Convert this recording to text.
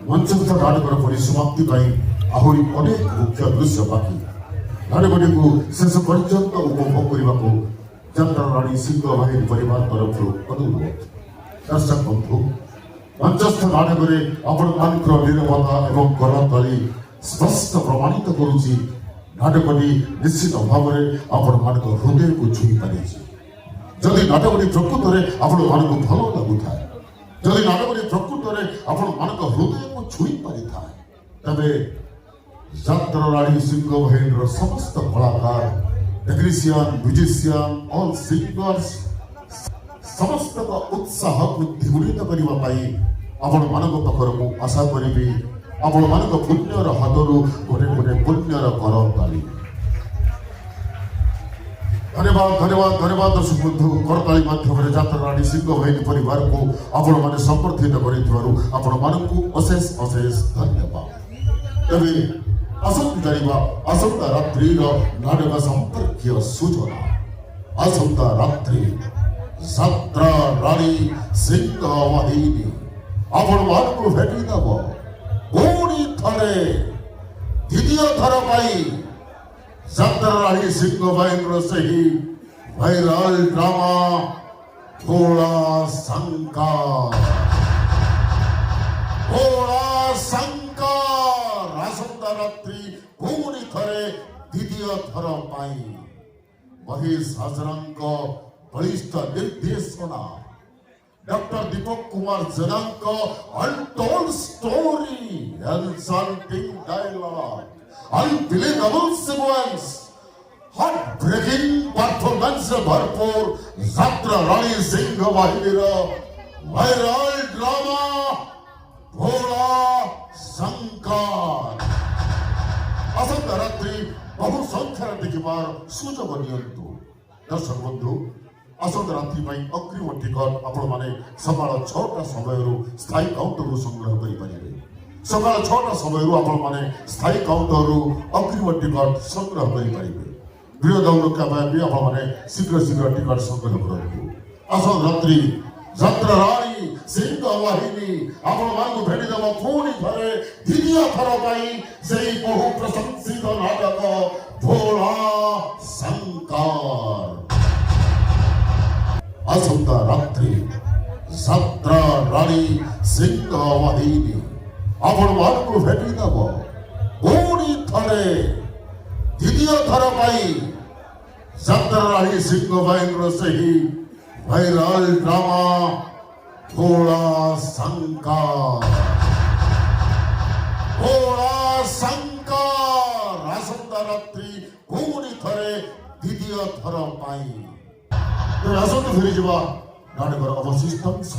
मंचस्थ नाटकर परिसमाप्ति आहरी अनेक मुख्य दृश्य बाकी नाटकटी को शेष पर्यंत उपभोग करने को जात्रा राणी सिंह बाहिनी परिवार तरफ अनुरोध। दर्शक बंधु मंचस्थ नाटक आपण मानकर नीरवता एवं करताली स्पष्ट प्रमाणित करुची नाटकटी निश्चित भाव में आपण मान हृदय को छुई पारे। जदि नाटकटी प्रकृत में आपण मान भल लगुता जदि नाटकटी प्रकृत में आपण मान हृदय को छुई पारि था तबे जात्रा राणी सिंह बाहिनी समस्त कलाकार टेक्निशियन म्यूजिशियन ऑल सिंगर्स समस्त उत्साह को द्विगुणित करने आपण मान पाखर आशा करी आपण मान पुण्यर हाथरू गोटे गोटे पुण्यर करताली। धन्यवाद धन्यवाद धन्यवाद दर्शक बंधु करताली माध्यम जात्रा राणी सिंह बाहिनी परिवार को आपण मैंने समर्थित कर अशेष अशेष धन्यवाद। तबे आसंता जानिबा आसंता रात्रि नाटक संपर्कीय सूचना। आसंता रात्रि जात्रा राणी सिंह बाहिनी आपण मानकु भेटी दब पुणी थरे द्वितीय थर पाई जात्रा राणी सिंह बाहिनी सही वायरल ड्रामा थोड़ा शंकर आसंता रात्रि पुणी थरे द्वितीय थर पाई महेश हाजरांक बलिष्ठ निर्देशना डॉक्टर दीपक कुमार जनांक untold story insulting dialogue unbelievable sequence heart breaking performance भरपूर जात्रा राणी सिंह बाहिनी वायरल ड्रामा भोला शंकर आसंता रात्रि बहु संख्यार देखिबार सुजोग नियंतु। दर्शक बंधु आसंता रात्रि अग्रिम टिकट आपण माने सकाळ 6टा समय स्थायी काउंटर संग्रह करें। सकाळ 6टा समय आपण माने स्थायी काउंटर अग्रिम टिकट संग्रह करें। प्रिय दौलका भी आपण माने शीघ्र शीघ्र टिकट संग्रह करूँ। आसंता रात्रि जात्रा राणी सिंह बाहिनी आपण मान भेटी देव पुणी थरे द्वितीय थर से बहु प्रशंसित नाटक भोला शंकर। आसंता रात्रि जात्रा राणी सिंह बाहिनी आपण मान भेटी देव पुणी थरे द्वितीय थर जात्रा राणी सिंह बाहिनी सही वायरल ड्रामा थोड़ा शंकर आसंता रात्रि पुणी थरे द्वितीय थर पाई आसंता फेरी नाटकर अवशिष्टांश